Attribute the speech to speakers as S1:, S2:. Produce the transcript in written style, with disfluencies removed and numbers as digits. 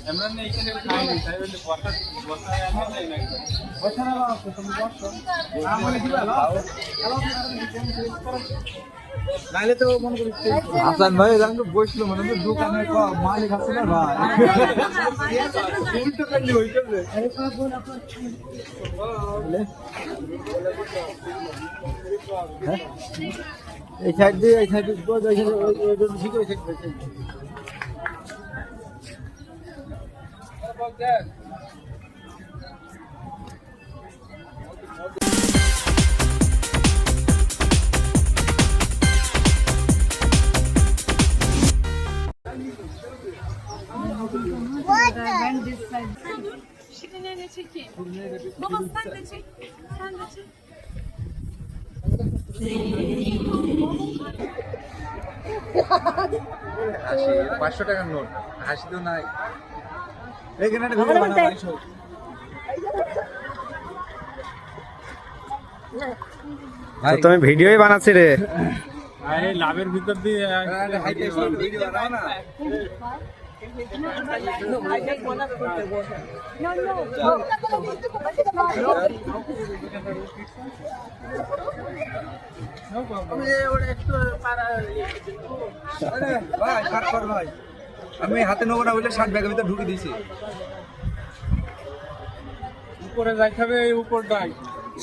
S1: এমন নেই এখানে খাইনি তাই বলে বর্ষা বর্ষা এমন নাই বর্ষা না আছে তুমি বর্ষা আমলে দিবা নাইলে তো মন করি
S2: হাসান ভাই রাঙ্গ বসলো মানে তো দোকানে মালিক আছে না ভাই
S1: উল্টো করলি হইছে আরে বল আপন
S2: এই সাইড দিয়ে বল ওই ঠিক হয়েছে
S3: Şirine ne çekeyim? Baba sen de çek. Sen de çek.
S2: পাঁচশো টাকার নোট হাসি তো নাই এখানে একটা ভিডিও বানাবো
S4: তো তুমি ভিডিওই বানাচ্ছি রে
S1: আরে লাভের ভিতর দিয়ে
S2: ভিডিও বানাও না আমি হাতে নেবো না বলে 60 ব্যাগের ভিতরে ঢুকে দিয়েছি
S1: উপরে যাইতে হবে এই উপরটাই